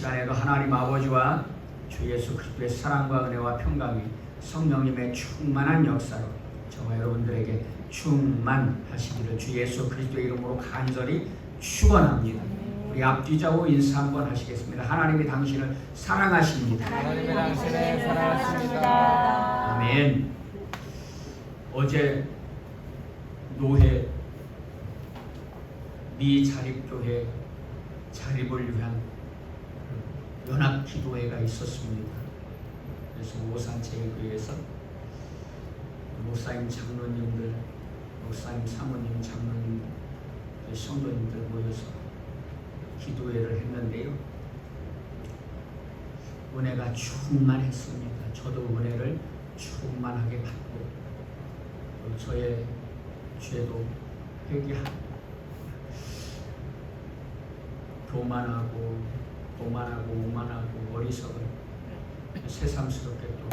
시간에도 하나님 아버지와 주 예수 그리스도의 사랑과 은혜와 평강이 성령님의 충만한 역사로 저와 여러분들에게 충만하시기를 주 예수 그리스도의 이름으로 간절히 축원합니다. 우리 앞뒤좌우 인사 한번 하시겠습니다. 하나님이 당신을 사랑하십니다. 하나님이 당신을 사랑하십니다. 아멘. 어제 노회 미자립교회 자립을 위한 연합기도회가 있었습니다. 그래서 오산제일교회에서 목사님, 장로님들, 목사님, 사모님, 장로님, 성도님들 모여서 기도회를 했는데요. 은혜가 충만했습니다. 저도 은혜를 충만하게 받고 저의 죄도 회개하고 교만하고 오만하고 어리석은 새삼스럽게 또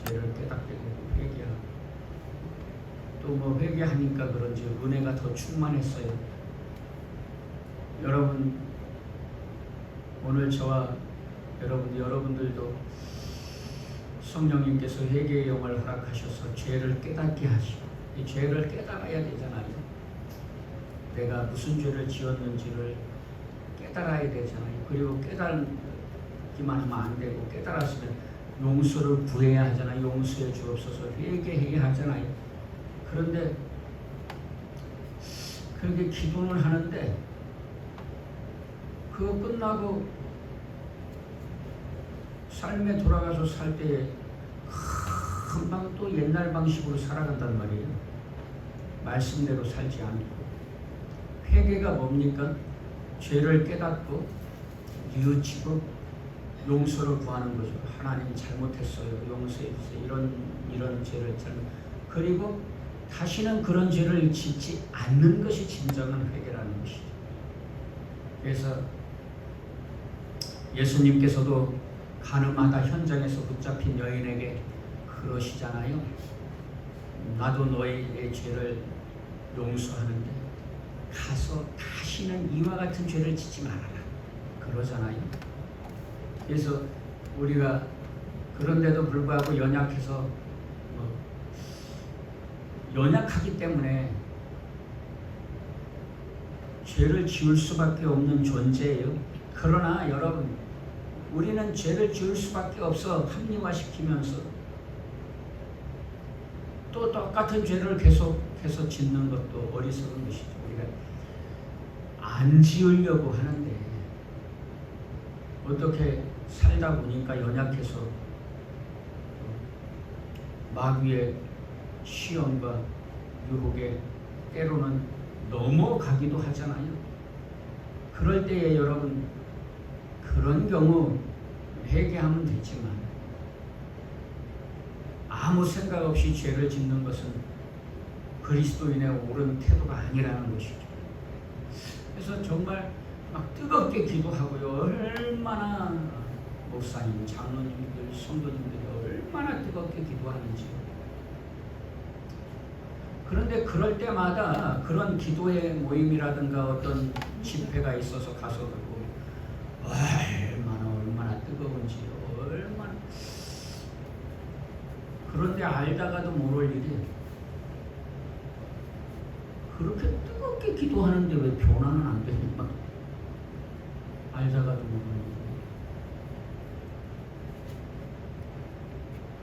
죄를 깨닫게 되고 회개하고 또 뭐 회개하니까 그런지 은혜가 더 충만했어요. 여러분 오늘 저와 여러분들도 성령님께서 회개의 영을 허락하셔서 죄를 깨닫게 하시고 이 죄를 깨달아야 되잖아요. 내가 무슨 죄를 지었는지를 깨달아야 되잖아요. 그리고 깨달기만 하면 안 되고 깨달았으면 용서를 구해야 하잖아요. 용서해 주옵소서 회개해야 하잖아요. 그런데 그렇게 기도를 하는데 그거 끝나고 삶에 돌아가서 살 때에 금방 또 옛날 방식으로 살아간단 말이에요. 말씀대로 살지 않고. 회개가 뭡니까? 죄를 깨닫고 뉘우치고 용서를 구하는 거죠. 하나님 잘못했어요. 용서해 주세요. 이런 죄를 잘못. 그리고 다시는 그런 죄를 짓지 않는 것이 진정한 회개라는 것이죠. 그래서 예수님께서도 가늠하다 현장에서 붙잡힌 여인에게 그러시잖아요. 나도 너희의 죄를 용서하는데 가서 다시는 이와 같은 죄를 짓지 말아라. 그러잖아요. 그래서 우리가 그런데도 불구하고 연약해서 연약하기 때문에 죄를 지을 수밖에 없는 존재예요. 그러나 여러분 우리는 죄를 지을 수밖에 없어 합리화시키면서 또 똑같은 죄를 계속해서 짓는 것도 어리석은 것이죠. 우리가 안 지으려고 하는데 어떻게 살다 보니까 연약해서 마귀의 시험과 유혹에 때로는 넘어가기도 하잖아요. 그럴 때에 여러분 그런 경우 회개하면 되지만 아무 생각 없이 죄를 짓는 것은 그리스도인의 옳은 태도가 아니라는 것이죠. 그래서 정말 막 뜨겁게 기도하고요. 얼마나 목사님, 장로님들, 성도님들이 얼마나 뜨겁게 기도하는지. 그런데 그럴 때마다 그런 기도의 모임이라든가 어떤 집회가 있어서 가서 그러고 얼마나 뜨거운지 얼마나. 그런데 알다가도 모를 일이 그렇게 뜨겁게 기도하는데 왜 변화는 안 됩니까? 알다가도 모르는 일이.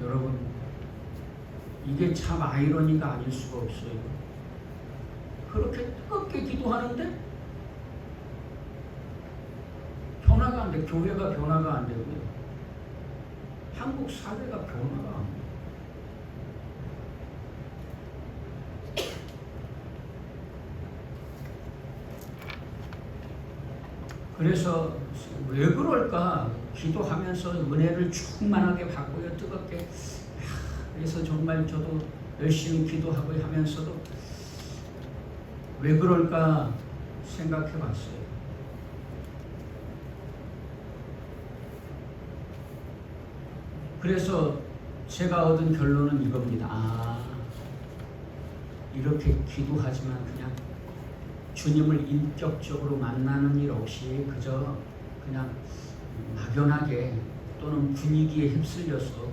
여러분 이게 참 아이러니가 아닐 수가 없어요. 그렇게 뜨겁게 기도하는데 변화가 안 돼. 교회가 변화가 안 되고요. 한국 사회가 변화가 안 돼. 그래서 왜 그럴까? 기도하면서 은혜를 충만하게 받고요. 뜨겁게. 그래서 정말 저도 열심히 기도하고 하면서도 왜 그럴까 생각해 봤어요. 그래서 제가 얻은 결론은 이겁니다. 이렇게 기도하지만 그냥 주님을 인격적으로 만나는 일 없이 그저 그냥 막연하게 또는 분위기에 휩쓸려서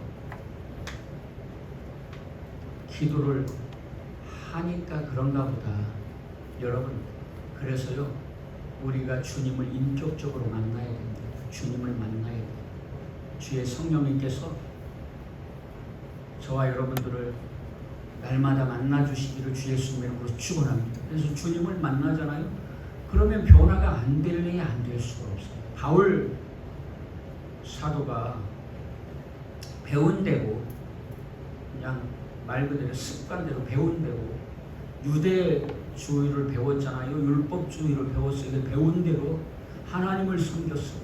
기도를 하니까 그런가 보다. 여러분, 그래서요, 우리가 주님을 인격적으로 만나야 됩니다. 주님을 만나야 돼요. 주의 성령님께서 저와 여러분들을 날마다 만나주시기를 주 예수님의 이름으로 축원합니다. 그래서 주님을 만나잖아요. 그러면 변화가 안 될래야 안 될 수가 없어요. 바울 사도가 배운 대로, 그냥 말 그대로 습관대로 배운 대로 유대주의를 배웠잖아요. 율법주의를 배웠어요. 배운 대로 하나님을 섬겼어요.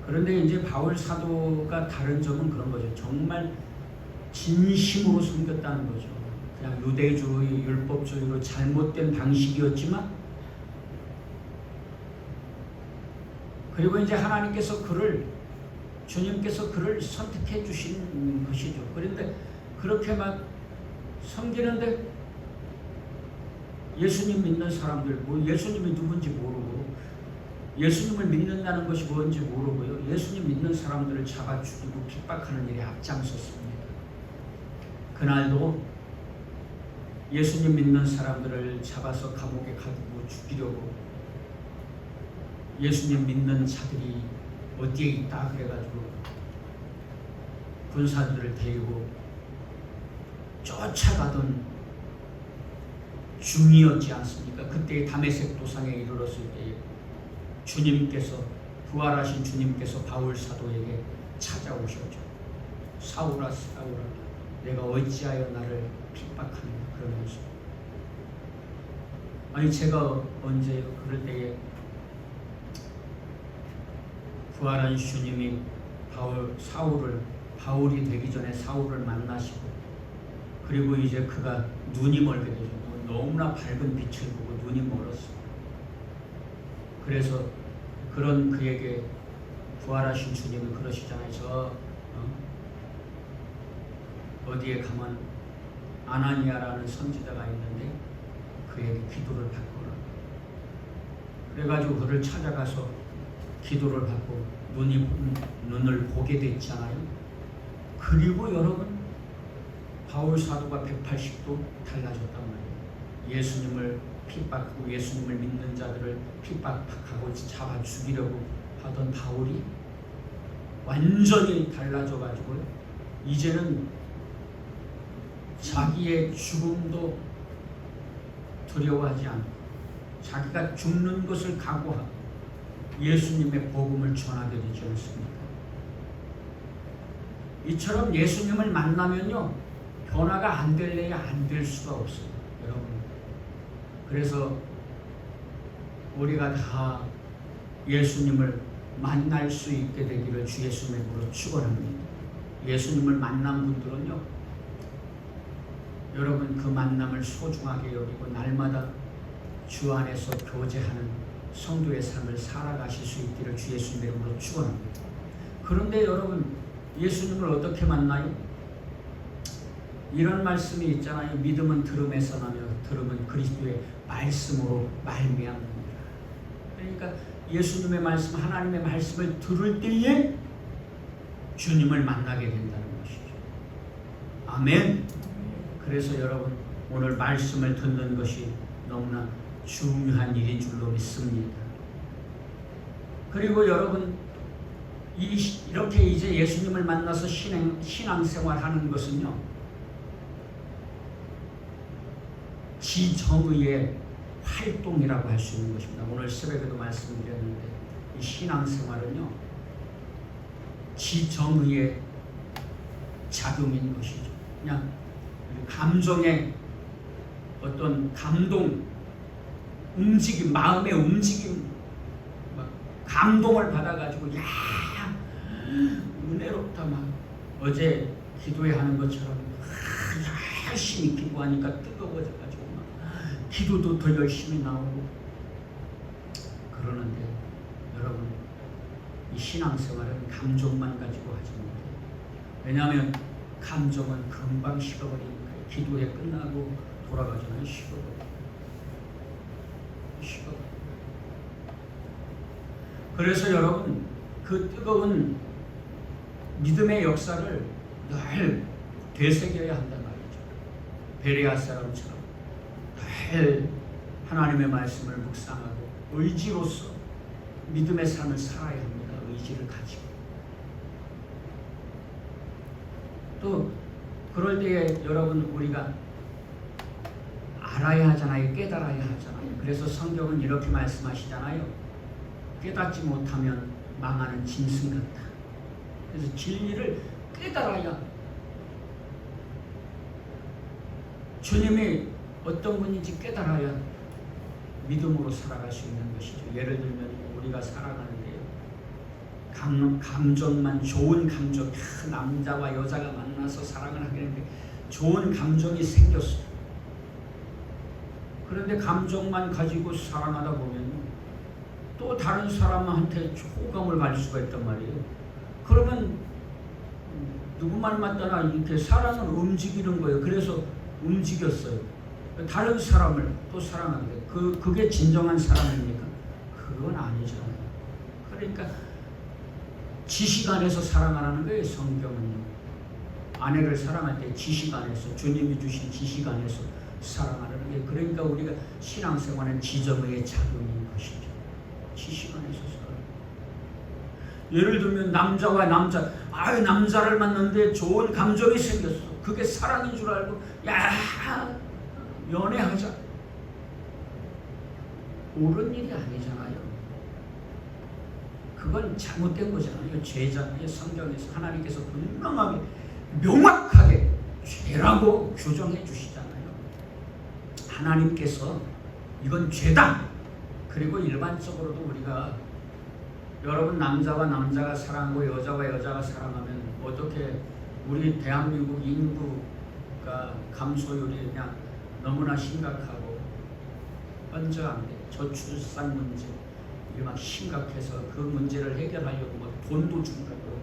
그런데 이제 바울 사도가 다른 점은 그런 거죠. 정말 진심으로 섬겼다는 거죠. 그냥 유대주의, 율법주의로 잘못된 방식이었지만, 그리고 이제 하나님께서 주님께서 그를 선택해 주신 것이죠. 그런데 그렇게 막 섬기는데 예수님 믿는 사람들, 예수님이 누군지 모르고 예수님을 믿는다는 것이 뭔지 모르고요, 예수님 믿는 사람들을 잡아 죽이고 핍박하는 일에 앞장섰습니다. 그날도 예수님 믿는 사람들을 잡아서 감옥에 가두고 죽이려고 예수님 믿는 자들이 어디에 있다 그래가지고 군사들을 데리고 쫓아가던 중이었지 않습니까? 그때 다메섹 도상에 이르렀을 때에 주님께서, 부활하신 주님께서 바울 사도에게 찾아오셨죠. 사울아, 사울아, 내가 어찌하여 나를 핍박하느냐 그러면서. 아니, 제가 언제 그럴 때에 부활한 주님이 바울이 되기 전에 사울을 만나시고, 그리고 이제 그가 눈이 멀게 되죠. 너무나 밝은 빛을 보고 눈이 멀었어요. 그래서 그런 그에게 부활하신 주님은 그러시잖아요. 어디에 가면 아나니아라는 선지자가 있는데 그에게 기도를 받거라. 그래가지고 그를 찾아가서 기도를 받고 눈을 보게 됐잖아요. 그리고 여러분, 바울 사도가 180도 달라졌단 말이에요. 예수님을 핍박하고 예수님을 믿는 자들을 핍박하고 잡아 죽이려고 하던 바울이 완전히 달라져가지고 이제는 자기의 죽음도 두려워하지 않고 자기가 죽는 것을 각오하고 예수님의 복음을 전하게 되지 않습니까? 이처럼 예수님을 만나면요, 변화가 안 될래야 안 될 수가 없어요, 여러분. 그래서 우리가 다 예수님을 만날 수 있게 되기를 주 예수님의 이름으로 축원합니다. 예수님을 만난 분들은요, 여러분 그 만남을 소중하게 여기고 날마다 주 안에서 교제하는 성도의 삶을 살아가실 수 있기를 주 예수님의 이름으로 축원합니다. 그런데 여러분, 예수님을 어떻게 만나요? 이런 말씀이 있잖아요. 믿음은 들음에서 나며 들음은 그리스도의 말씀으로 말미암느니라. 그러니까 예수님의 말씀, 하나님의 말씀을 들을 때에 주님을 만나게 된다는 것이죠. 아멘. 그래서 여러분, 오늘 말씀을 듣는 것이 너무나 중요한 일인 줄로 믿습니다. 그리고 여러분, 이렇게 이제 예수님을 만나서 신앙생활하는 것은요, 지정의의 활동이라고 할 수 있는 것입니다. 오늘 새벽에도 말씀드렸는데 이 신앙생활은요, 지정의의 자금인 것이죠. 그냥 감정의 어떤 감동, 움직임, 마음의 움직임, 감동을 받아가지고 야, 은혜롭다, 막 어제 기도회 하는 것처럼 열심히 기도하니까 뜨거워져가지고 막 기도도 더 열심히 나오고 그러는데, 여러분, 이 신앙생활은 감정만 가지고 하지 못해요. 왜냐하면 감정은 금방 식어버리니까. 기도회 끝나고 돌아가잖아요. 식어버려. 그래서 여러분 그 뜨거운 믿음의 역사를 늘 되새겨야 한단 말이죠. 베레아 사람처럼 늘 하나님의 말씀을 묵상하고 의지로서 믿음의 삶을 살아야 합니다. 의지를 가지고. 또 그럴 때에 여러분 우리가 알아야 하잖아요. 깨달아야 하잖아요. 그래서 성경은 이렇게 말씀하시잖아요. 깨닫지 못하면 망하는 짐승 같다. 그래서 진리를 깨달아야 주님이 어떤 분인지 깨달아야 믿음으로 살아갈 수 있는 것이죠. 예를 들면 우리가 살아가는데요. 감정만 좋은 감정, 남자와 여자가 만나서 사랑을 하게 되는데 좋은 감정이 생겼어요. 그런데 감정만 가지고 사랑하다 보면 또 다른 사람한테 호감을 가질 수가 있단 말이에요. 그러면 누구 말 맞다나 이렇게 사랑은 움직이는 거예요. 그래서 움직였어요. 다른 사람을 또 사랑하는데 그게 진정한 사랑입니까? 그건 아니잖아요. 그러니까 지식 안에서 사랑하라는 거예요. 성경은요. 아내를 사랑할 때 지식 안에서 주님이 주신 지식 안에서 사랑하는 게 그러니까 우리가 신앙생활은 지정의 작용인 것이죠. 지식 안에서 사랑. 예를 들면 남자와 남자, 남자를 만났는데 좋은 감정이 생겼어. 그게 사랑인 줄 알고 연애하자. 옳은 일이 아니잖아요. 그건 잘못된 거잖아요. 죄잖아요. 성경에서 하나님께서 분명하게 명확하게 죄라고 규정해 주시잖아요. 하나님께서 이건 죄다. 그리고 일반적으로도 우리가 여러분 남자와 남자가 사랑하고 여자와 여자가 사랑하면 어떻게 우리 대한민국 인구가 감소율이 그냥 너무나 심각하고 현저한데 저출산 문제 이게 막 심각해서 그 문제를 해결하려고 뭐 돈도 준다고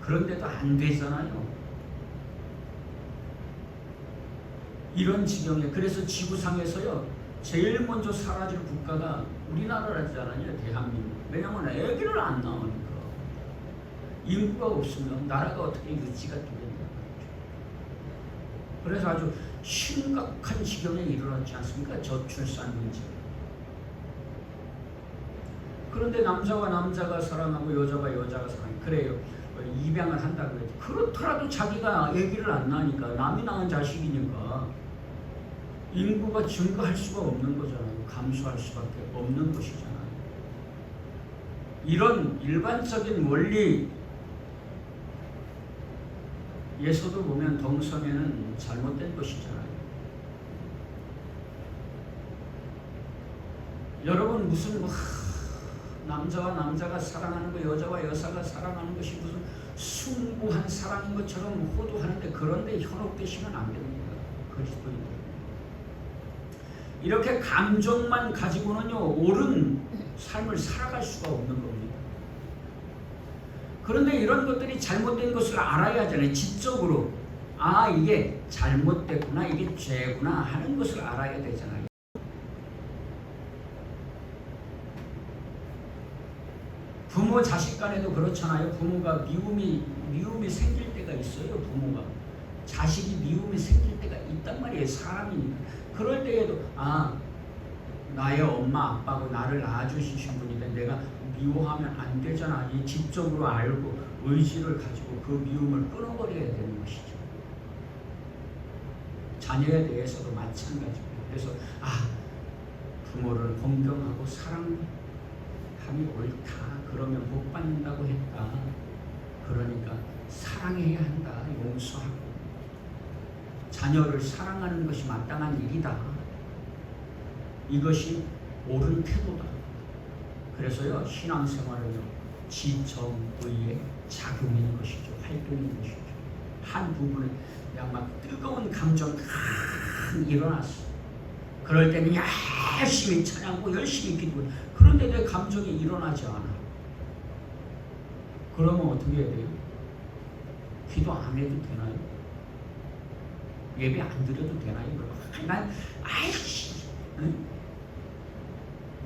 그런데도 안 되잖아요. 이런 지경에 그래서 지구상에서요 제일 먼저 사라질 국가가 우리나라잖아요. 대한민국. 왜냐하면 애기를 안 낳으니까. 인구가 없으면 나라가 어떻게 유지가 되겠냐. 그래서 아주 심각한 지경에 이르렀지 않습니까? 저출산 문제. 그런데 남자와 남자가 사랑하고 여자와 여자가 사랑해요. 그래요. 입양을 한다고 해도 그렇더라도 자기가 아기를 안 낳으니까 남이 낳은 자식이니까 인구가 증가할 수가 없는 거잖아요. 감소할 수밖에 없는 것이잖아요. 이런 일반적인 원리에서도 보면 동성애는 잘못된 것이잖아요. 여러분 무슨 남자와 남자가 사랑하는 거 여자와 여자가 사랑하는 것이 무슨 숭고한 사랑인 것처럼 호도하는데 그런데 현혹되시면 안 됩니다. 그리스도인들. 이렇게 감정만 가지고는요 옳은 삶을 살아갈 수가 없는 겁니다. 그런데 이런 것들이 잘못된 것을 알아야 하잖아요. 지적으로 이게 잘못됐구나 이게 죄구나 하는 것을 알아야 되잖아요. 부모 자식 간에도 그렇잖아요. 부모가 미움이 생길 때가 있어요. 부모가 자식이 미움이 생길 때가 있단 말이에요. 사람이니까. 그럴 때에도 나의 엄마 아빠고 나를 낳아주신 분인데 내가 미워하면 안 되잖아. 이 지적으로 알고 의지를 가지고 그 미움을 끊어버려야 되는 것이죠. 자녀에 대해서도 마찬가지고. 그래서 부모를 공경하고 사랑함이 옳다. 그러면 복 받는다고 했다. 그러니까 사랑해야 한다. 용서하고 자녀를 사랑하는 것이 마땅한 일이다. 이것이 옳은 태도다. 그래서요 신앙생활은요 지정의의 작용인 것이죠. 활동인 것이죠. 한 부분에 그냥 막 뜨거운 감정 일어났어. 그럴 때는 열심히 찬양하고 열심히 기도해. 그런데 내 감정이 일어나지 않아. 그러면 어떻게 해야 돼요? 기도 안 해도 되나요? 예배 안 드려도 되나요?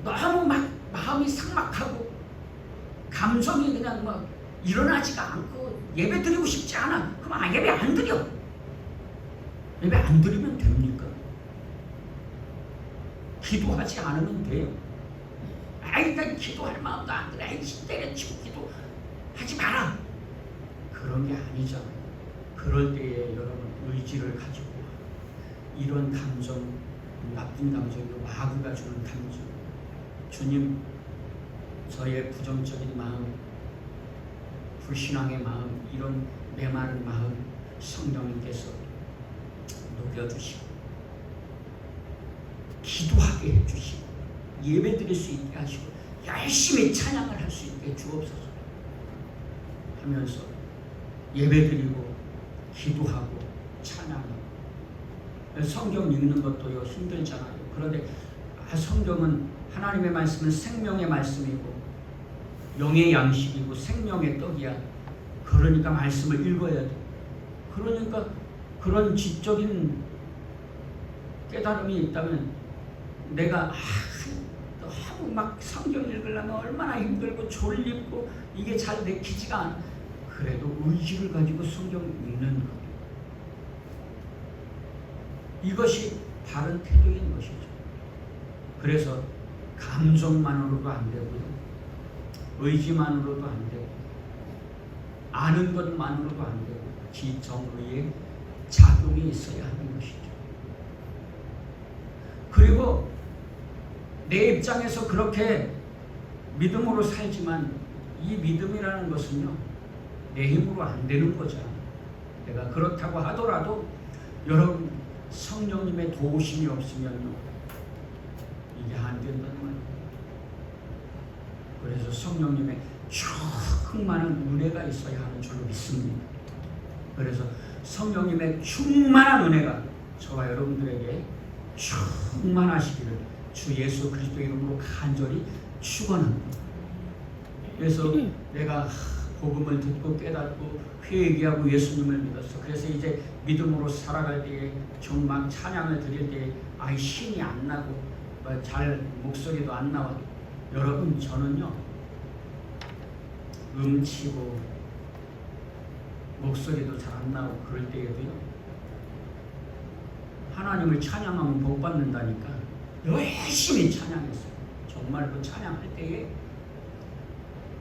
너무 막 마음이 삭막하고 감성이 그냥 막 일어나지가 않고 예배 드리고 싶지 않아. 그럼 예배 안 드려. 예배 안 드리면 됩니까? 기도하지 않으면 돼요. 난 기도할 마음도 안 들어. 때려치고 기도하지 마라. 그런 게 아니잖아요. 그럴 때에 여러분 의지를 가지고 이런 감정, 나쁜 감정도 마귀가 주는 감정, 주님 저의 부정적인 마음, 불신앙의 마음, 이런 메마른 마음 성령님께서 녹여주시고 기도하게 해주시고 예배 드릴 수 있게 하시고 열심히 찬양을 할 수 있게 주옵소서 하면서 예배 드리고 기도하고 찬양하고. 성경 읽는 것도요 힘들잖아요. 그런데 성경은 하나님의 말씀은 생명의 말씀이고 영의 양식이고 생명의 떡이야. 그러니까 말씀을 읽어야 돼. 그러니까 그런 지적인 깨달음이 있다면 내가 너무 막 성경 읽으려면 얼마나 힘들고 졸립고 이게 잘 내키지가 않아. 그래도 의지를 가지고 성경 읽는 것, 이것이 바른 태도인 것이죠. 그래서 감정만으로도 안 되고요, 의지만으로도 안 되고, 아는 것만으로도 안 되고, 지정의의 작용이 있어야 하는 것이죠. 그리고 내 입장에서 그렇게 믿음으로 살지만 이 믿음이라는 것은요 내 힘으로 안 되는 거죠. 내가 그렇다고 하더라도 여러분 성령님의 도우심이 없으면요 이게 안 된다는 말이에요. 그래서 성령님의 충만한 은혜가 있어야 하는 줄로 믿습니다. 그래서 성령님의 충만한 은혜가 저와 여러분들에게 충만하시기를 주 예수 그리스도의 이름으로 간절히 축원합니다. 그래서 내가 복음을 듣고 깨닫고 회개하고 예수님을 믿었어. 그래서 이제 믿음으로 살아갈 때에 정말 찬양을 드릴 때에 신이 안 나고 잘 목소리도 안 나와. 여러분 저는요 음치고 목소리도 잘 안 나오고 그럴 때에도요 하나님을 찬양하면 복 받는다니까 열심히 찬양했어요. 정말 그 찬양할 때에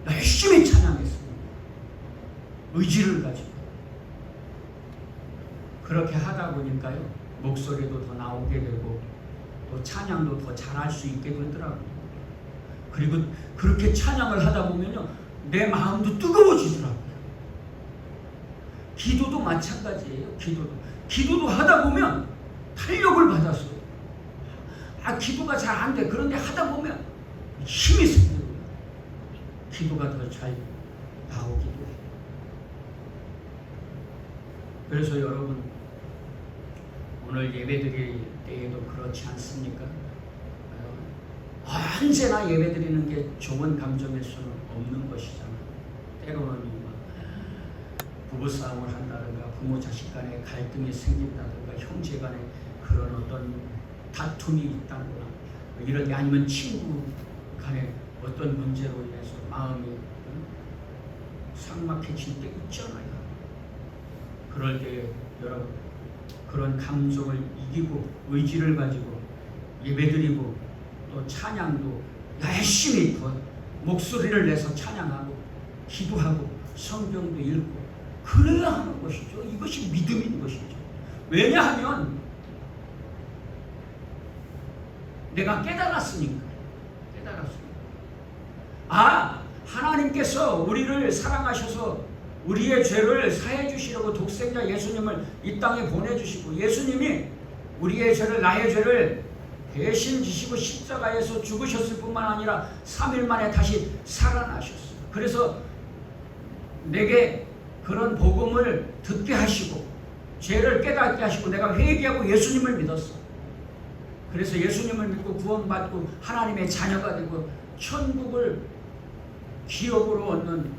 열심히 찬양했어요. 의지를 가지고. 그렇게 하다 보니까요 목소리도 더 나오게 되고 또 찬양도 더 잘할 수 있게 되더라고요. 그리고 그렇게 찬양을 하다 보면요 내 마음도 뜨거워지더라고요. 기도도 마찬가지예요. 기도도 하다 보면 탄력을 받았어요. 기도가 잘 안 돼. 그런데 하다 보면 힘이 생기고요. 기도가 더 잘 나오기도 해요. 그래서 여러분 오늘 예배드릴 때에도 그렇지 않습니까? 언제나 예배드리는 게 좋은 감정일 수는 없는 것이잖아요. 때로는 부부싸움을 한다든가 부모 자식 간에 갈등이 생긴다든가 형제 간에 그런 어떤 다툼이 있다거나 이런 게 아니면 친구 간에 어떤 문제로 인해서 마음이 삭막해질 때 있잖아요. 그럴 때 여러분 그런 감정을 이기고 의지를 가지고 예배드리고 또 찬양도 열심히 더 목소리를 내서 찬양하고 기도하고 성경도 읽고 그래야 하는 것이죠. 이것이 믿음인 것이죠. 왜냐하면 내가 깨달았으니까. 하나님께서 우리를 사랑하셔서 우리의 죄를 사해 주시려고 독생자 예수님을 이 땅에 보내주시고 예수님이 우리의 죄를 나의 죄를 대신 지시고 십자가에서 죽으셨을 뿐만 아니라 3일 만에 다시 살아나셨어요. 그래서 내게 그런 복음을 듣게 하시고 죄를 깨닫게 하시고 내가 회개하고 예수님을 믿었어. 그래서 예수님을 믿고 구원받고 하나님의 자녀가 되고 천국을 기업으로 얻는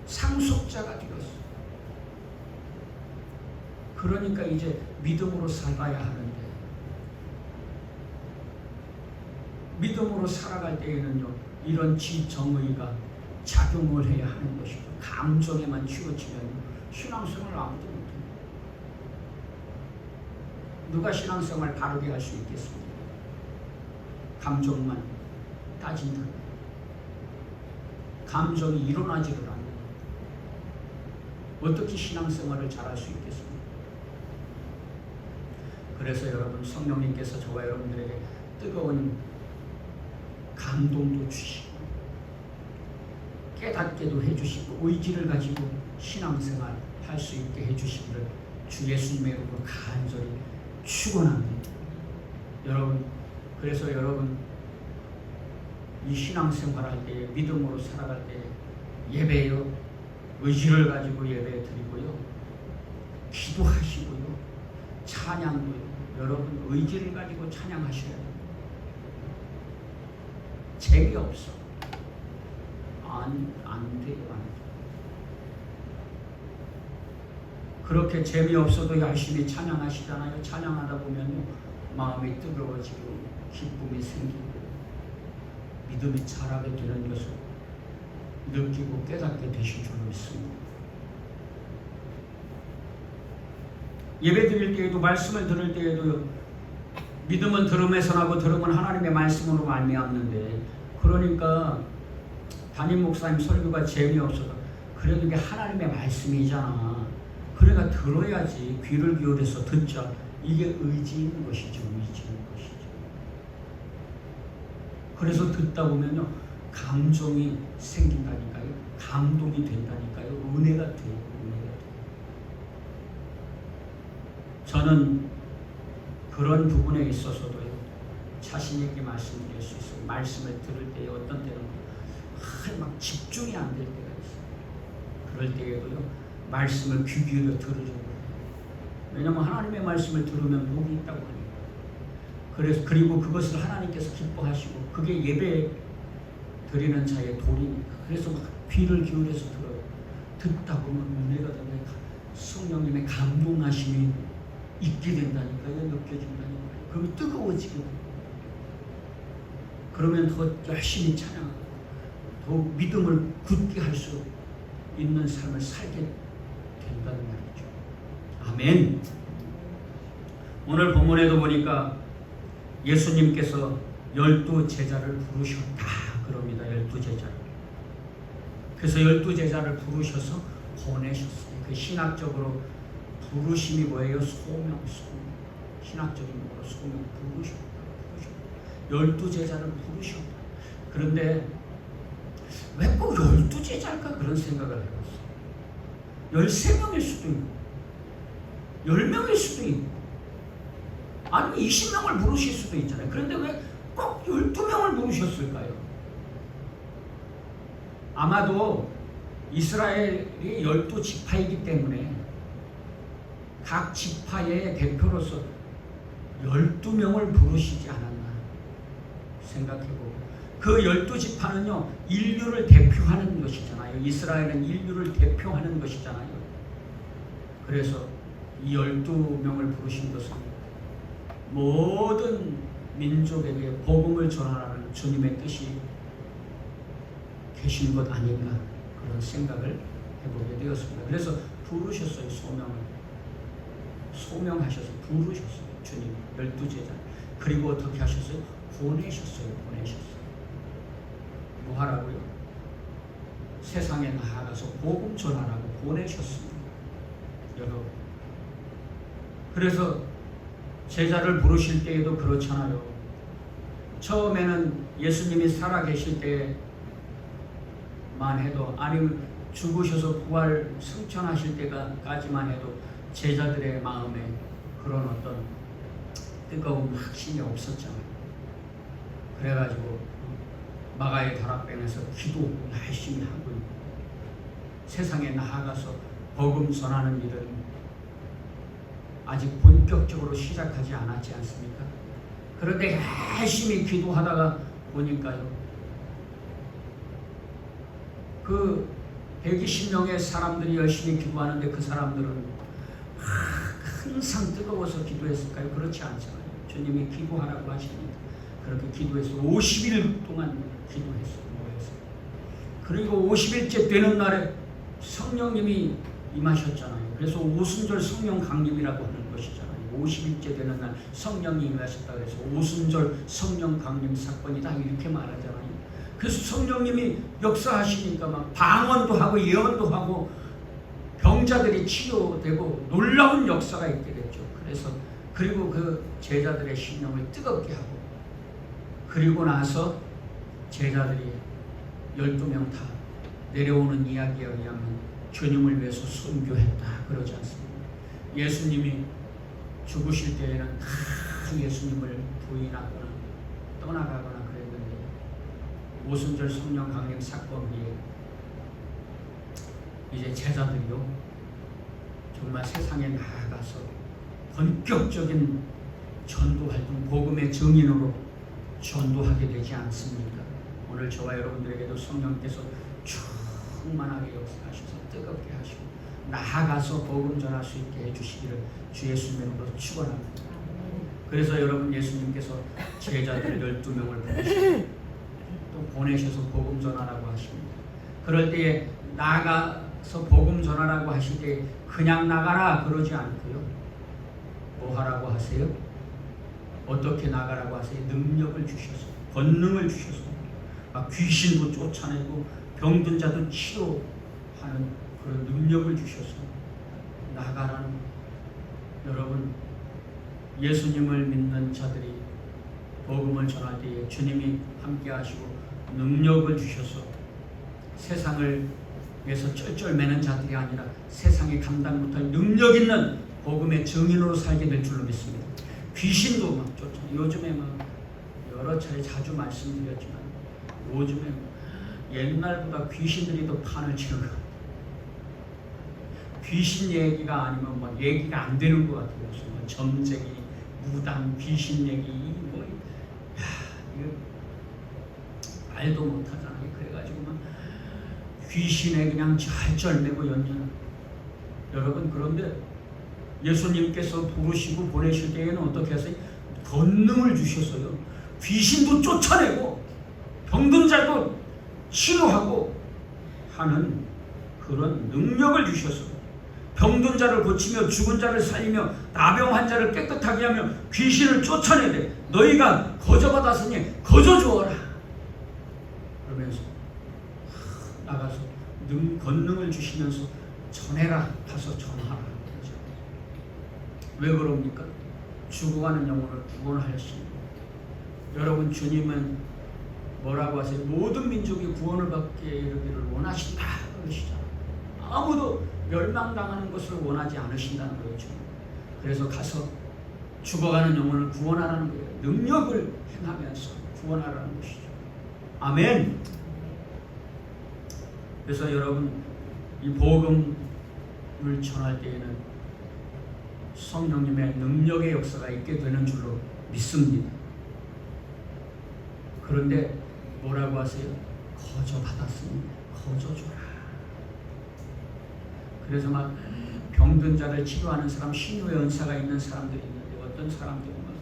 상속자가 되었어. 그러니까 이제 믿음으로 살아야 하는데 믿음으로 살아갈 때에는요 이런 지정의가 작용을 해야 하는 것이죠. 감정에만 치우치면 신앙생활 아무도 못해요. 누가 신앙생활 바르게 할 수 있겠습니까? 감정만 따진다. 감정이 일어나지를 않는 어떻게 신앙생활을 잘할 수 있겠습니까? 그래서 여러분, 성령님께서 저와 여러분들에게 뜨거운 감동도 주시고 깨닫게도 해주시고 의지를 가지고 신앙생활 할 수 있게 해주시기를 주 예수님의 이름으로 간절히 축원합니다. 여러분, 그래서 여러분 이 신앙생활할 때, 믿음으로 살아갈 때 예배요, 의지를 가지고 예배 드리고요, 기도하시고요, 찬양도요. 여러분 의지를 가지고 찬양하셔야 돼요. 재미없어. 안 돼요. 그렇게 재미없어도 열심히 찬양하시잖아요. 찬양하다 보면 마음이 뜨거워지고 기쁨이 생기고 믿음이 자라게 되는 것을 느끼고 깨닫게 되실 줄 믿습니다. 예배 드릴 때에도, 말씀을 들을 때에도 믿음은 들음에서 나고 들음은 하나님의 말씀으로 말미암는데, 그러니까 담임 목사님 설교가 재미없어도 그래도 이게 하나님의 말씀이잖아. 그러니까 들어야지. 귀를 기울여서 듣자. 이게 의지 있는 것이죠. 의지 있는 것이죠. 그래서 듣다 보면요, 감정이 생긴다니까요. 감동이 된다니까요. 은혜가 돼요. 은혜가 돼요. 저는 그런 부분에 있어서도요, 자신 있게 말씀드릴 수 있어요. 말씀을 들을 때 어떤 때는 막 집중이 안 될 때가 있어요. 그럴 때에도요, 말씀을 귀 기울여 들으려고 해요. 왜냐하면 하나님의 말씀을 들으면 복이 있다고 하니까. 그래서 그리고 그것을 하나님께서 기뻐하시고 그게 예배 드리는 자의 도리니까. 그래서 막 귀를 기울여서 들어요. 듣다 보면 은혜가 된다니까. 성령님의 감동하심이 있게 된다니까요. 느껴진다니까요. 그러면 뜨거워지게 돼요. 그러면 더 열심히 찬양하고 더 믿음을 굳게 할 수 있는 삶을 살게 된다는 말이죠. 아멘. 오늘 본문에도 보니까 예수님께서 12제자를 부르셨다 그럽니다. 12제자를. 그래서 12제자를 부르셔서 보내셨어요. 그 신학적으로 부르심이 뭐예요? 소명. 신학적인 거로 소명. 부르셨다. 12제자를 부르셨다. 그런데 왜 꼭 12제자일까? 그런 생각을 해봤어요. 13명일 수도 있고 10명일 수도 있고 아니면 20명을 부르실 수도 있잖아요. 그런데 왜 꼭 12명을 부르셨을까요? 아마도 이스라엘이 12지파이기 때문에 각 지파의 대표로서 12명을 부르시지 않았나 생각해보고, 그 12지파는요 인류를 대표하는 것이잖아요. 이스라엘은 인류를 대표하는 것이잖아요. 그래서 이 12명을 부르신 것은 모든 민족에게 복음을 전하라는 주님의 뜻이 계신 것 아닌가 그런 생각을 해보게 되었습니다. 그래서 부르셨어요. 소명하셔서 부르셨어요. 주님 12제자. 그리고 어떻게 하셨어요? 보내셨어요. 뭐 하라고요? 세상에 나아가서 복음 전하라고 보내셨습니다. 여러분, 그래서 제자를 부르실 때에도 그렇잖아요. 처음에는 예수님이 살아계실 때만 해도, 아니면 죽으셔서 부활 승천하실 때까지만 해도 제자들의 마음에 그런 어떤 뜨거운 확신이 없었잖아요. 그래가지고 마가의 다락방에서 기도 열심히 하고 있고, 세상에 나아가서 복음 전하는 일은 아직 본격적으로 시작하지 않았지 않습니까? 그런데 열심히 기도하다가 보니까요, 그 120명의 사람들이 열심히 기도하는데 그 사람들은 항상 뜨거워서 기도했을까요? 그렇지 않잖아요. 주님이 기도하라고 하시니까 그렇게 기도해서 50일 동안 기도했어요. 그리고 50일째 되는 날에 성령님이 임하셨잖아요. 그래서 오순절 성령 강림이라고 하는 것이잖아요. 50일째 되는 날 성령이 임하셨다 그래서 오순절 성령 강림 사건이다 이렇게 말하잖아요. 그래서 성령님이 역사하시니까 막 방언도 하고 예언도 하고 병자들이 치료되고 놀라운 역사가 있게 됐죠. 그래서 그리고 그 제자들의 신령을 뜨겁게 하고 그리고 나서 제자들이 12명 다 내려오는 이야기에 의하면 주님을 위해서 순교했다 그러지 않습니까? 예수님이 죽으실 때에는 다 예수님을 부인하거나 떠나가거나 그랬는데 오순절 성령 강림 사건 후에 이제 제자들이요 정말 세상에 나아가서 본격적인 전도활동 복음의 증인으로 전도하게 되지 않습니까? 오늘 저와 여러분들에게도 성령께서 충만하게 역사하셔서 뜨겁게 하시고 나아가서 복음 전할 수 있게 해주시기를 주 예수님으로 축원합니다. 그래서 여러분 예수님께서 제자들 12명을 보내시고 또 보내셔서 복음 전하라고 하십니다. 그럴 때에 나아가서 복음 전하라고 하실 때 그냥 나가라 그러지 않고요. 뭐 하라고 하세요? 어떻게 나가라고 하세요? 능력을 주셔서 권능을 주셔서 막 귀신도 쫓아내고 병든 자도 치료하는 그런 능력을 주셔서 나가라는 여러분 예수님을 믿는 자들이 복음을 전할 때에 주님이 함께 하시고 능력을 주셔서 세상을 위해서 쩔쩔매는 자들이 아니라 세상에 감당 못할 능력 있는 복음의 증인으로 살게 될 줄로 믿습니다. 귀신도 막 쫓아내고 요즘에 막 여러 차례 자주 말씀드렸지만 요즘에 옛날보다 귀신들이 더 판을 치는 것 같아요. 귀신 얘기가 아니면 뭐 얘기가 안 되는 것 같아요. 무슨 뭐 점쟁이, 무당, 귀신 얘기 뭐 이거 말도 못하잖아요. 그래가지고 막 귀신에 그냥 절절매고 연연. 여러분 그런데 예수님께서 부르시고 보내실 때에는 어떻게 하세요? 권능을 주셔서요. 귀신도 쫓아내고 병든 자도 치료하고 하는 그런 능력을 주셔서 병든 자를 고치며 죽은 자를 살리며 나병 환자를 깨끗하게 하며 귀신을 쫓아내되 너희가 거저받았으니 거저주어라 그러면서 나가서 권능을 주시면서 전해라 가서 전하라. 왜 그럽니까? 죽어가는 영혼을 구원하였습니다. 여러분 주님은 뭐라고 하세요? 모든 민족이 구원을 받게 이르기를 원하신다 그러시잖아요. 아무도 멸망당하는 것을 원하지 않으신다는 거예요. 주님. 그래서 가서 죽어가는 영혼을 구원하라는 거예요. 능력을 행하면서 구원하라는 것이죠. 아멘. 그래서 여러분 이 복음을 전할 때에는 성령님의 능력의 역사가 있게 되는 줄로 믿습니다. 그런데 뭐라고 하세요? 거저 받았으니 거저 줘라. 그래서 막 병든 자를 치료하는 사람, 신유의 은사가 있는 사람들이 있는데 어떤 사람들은 막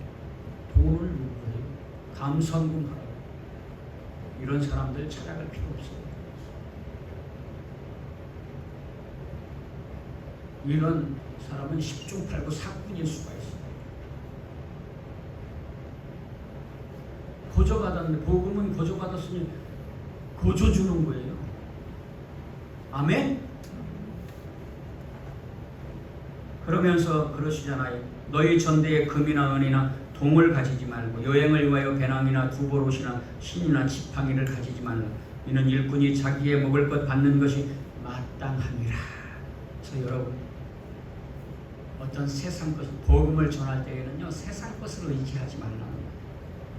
돈을 요구해요. 감선금 하라고. 이런 사람들 찾아갈 필요 없어요. 이런 사람은 10중 8구 사꾼일 수가 있어요. 고저받았는데 복음은 고저받았으니 고저주는 거예요. 아멘? 그러면서 그러시잖아요. 너희 전대에 금이나 은이나 동을 가지지 말고 여행을 위하여 배낭이나 두보롯이나 신이나 지팡이를 가지지 말라. 이는 일꾼이 자기의 먹을 것 받는 것이 마땅함이라. 그래서 여러분 어떤 세상 것, 복음을 전할 때에는요 세상 것을 의지하지 말라는 거예요.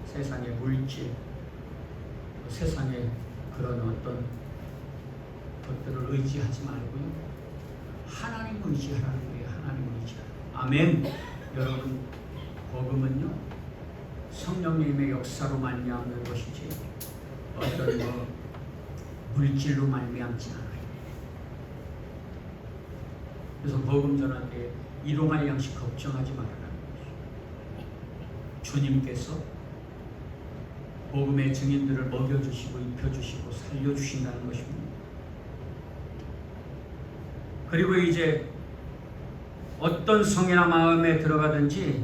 세상의 물질, 세상의 그런 어떤 것들을 의지하지 말고요 하나님을 의지하라는 거예요. 하나님을 의지하라. 아멘. 여러분 복음은요 성령님의 역사로 말미암는 것이지 어떤 뭐 물질로 말미암지 않아요. 그래서 복음 전할 때 일용할 양식 걱정하지 말라는 거죠. 주님께서 복음의 증인들을 먹여주시고 입혀주시고 살려주신다는 것입니다. 그리고 이제 어떤 성이나 마음에 들어가든지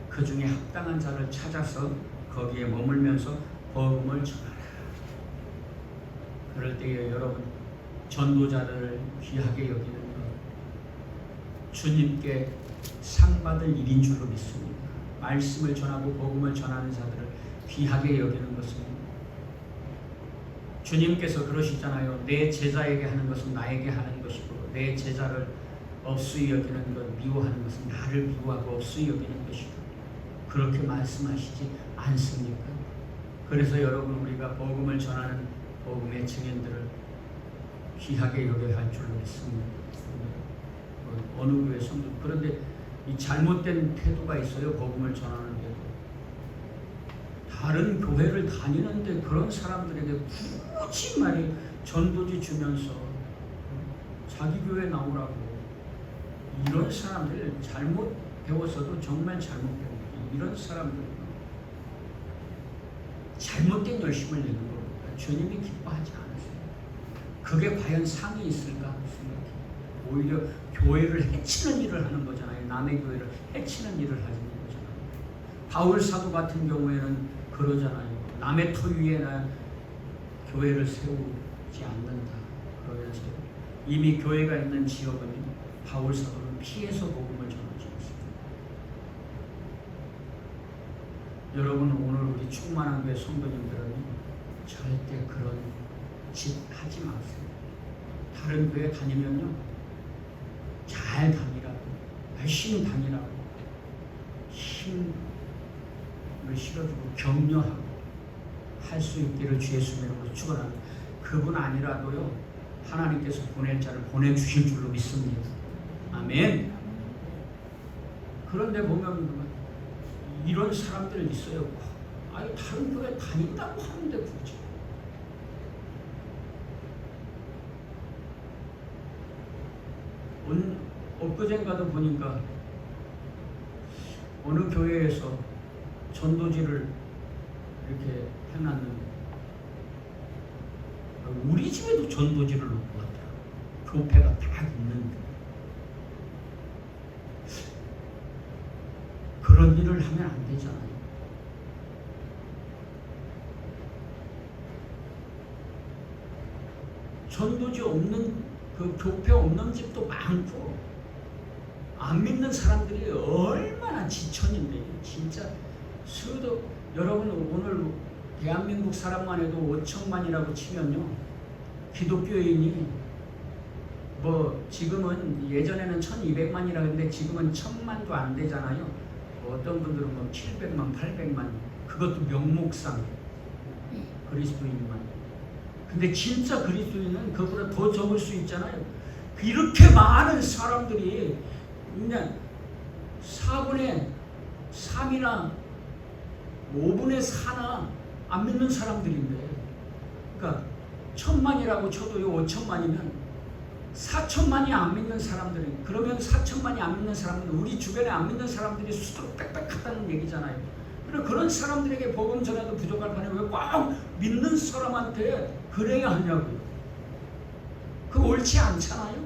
그 중에 합당한 자를 찾아서 거기에 머물면서 복음을 전하라. 그럴 때에 여러분 전도자를 귀하게 여기는 것 주님께 상 받을 일인 줄로 믿습니다. 말씀을 전하고 복음을 전하는 자들을 귀하게 여기는 것은 주님께서 그러시잖아요. 내 제자에게 하는 것은 나에게 하는 것이고 내 제자를 없수히 여기는 것 미워하는 것은 나를 미워하고 없수히 여기는 것이다. 그렇게 말씀하시지 않습니까? 그래서 여러분 우리가 복음을 전하는 복음의 증인들을 귀하게 여겨야 할 줄로 믿습니다. 어느 교회 성도 그런데 이 잘못된 태도가 있어요. 복음을 전하는데도 다른 교회를 다니는데 그런 사람들에게 굳이 말이 전도지 주면서 자기 교회 나오라고 이런 사람들 잘못 배웠어도 정말 잘못 배웁니다. 이런 사람들 잘못된 열심을 내는 겁니다. 주님이 기뻐하지 않으세요. 그게 과연 상이 있을까 생각해요. 오히려 교회를 해치는 일을 하는 거잖아요. 남의 교회를 해치는 일을 하는 거잖아요. 바울 사도 같은 경우에는 그러잖아요. 남의 터 위에나 교회를 세우지 않는다. 그러면서 이미 교회가 있는 지역은 바울 사도는 피해서 복음을 전하지 않습니다. 여러분 오늘 우리 충만한 교회 성도님들은 절대 그런 짓 하지 마세요. 다른 교회 다니면요 잘 다니라고 열심히 다니라고 힘을 실어주고 격려하고 할 수 있기를 주의 수명으로 축원합니다. 그분 아니라도요 하나님께서 보낼 자를 보내주실 줄로 믿습니다. 아멘. 그런데 보면 이런 사람들 있어요. 아니 다른 교회 다닌다고 하는데 굳이 엊그젠가도 보니까 어느 교회에서 전도지를 이렇게 해놨는데 우리 집에도 전도지를 놓고 왔더라고요. 교패가 다 있는데 그런 일을 하면 안 되잖아요. 전도지 없는 그 교패 없는 집도 많고 안 믿는 사람들이 얼마나 지천인데 진짜 수도 여러분 오늘 대한민국 사람만 해도 5천만이라고 치면요 기독교인이 뭐 지금은 예전에는 1200만이라 했는데 지금은 1000만도 안 되잖아요. 어떤 분들은 뭐 700만 800만 그것도 명목상 그리스도인만. 근데 진짜 그리스도인은 그보다 더 적을 수 있잖아요. 이렇게 많은 사람들이 그냥 4분의 3이나 5분의 4나 안 믿는 사람들인데 그러니까 1000만이라고 쳐도요 5천만이면 4천만이 안 믿는 사람들이 그러면 4천만이 안 믿는 사람은 우리 주변에 안 믿는 사람들이 수두룩 빽빽하다는 얘기잖아요. 그런 사람들에게 복음 전해도 부족할 판에 왜 꼭 믿는 사람한테 그래야 하냐고요. 그거 옳지 않잖아요.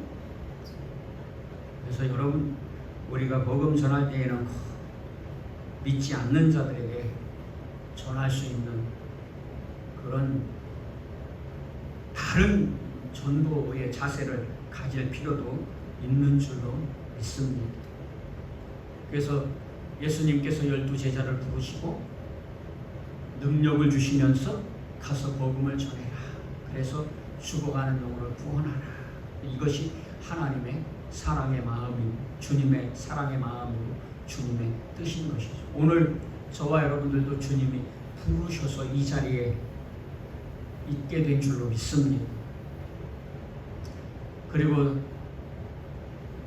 그래서 여러분 우리가 복음 전할 때에는 믿지 않는 자들에게 전할 수 있는 그런 다른 전도의 자세를 가질 필요도 있는 줄로 믿습니다. 그래서 예수님께서 12제자를 부르시고 능력을 주시면서 가서 복음을 전해라. 그래서 죽어가는 영혼을 구원하라. 이것이 하나님의 사랑의 마음이 주님의 사랑의 마음으로 주님의 뜻인 것이죠. 오늘 저와 여러분들도 주님이 부르셔서 이 자리에 있게 된 줄로 믿습니다. 그리고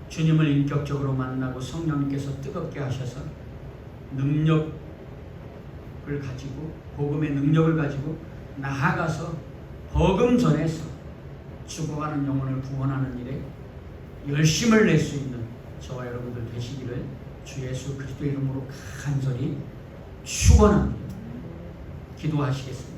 주님을 인격적으로 만나고 성령님께서 뜨겁게 하셔서 능력을 가지고 복음의 능력을 가지고 나아가서 복음 전해서 죽어가는 영혼을 구원하는 일에 열심을 낼 수 있는 저와 여러분들 되시기를 주 예수 그리스도 이름으로 간절히 축원합니다. 기도하시겠습니다.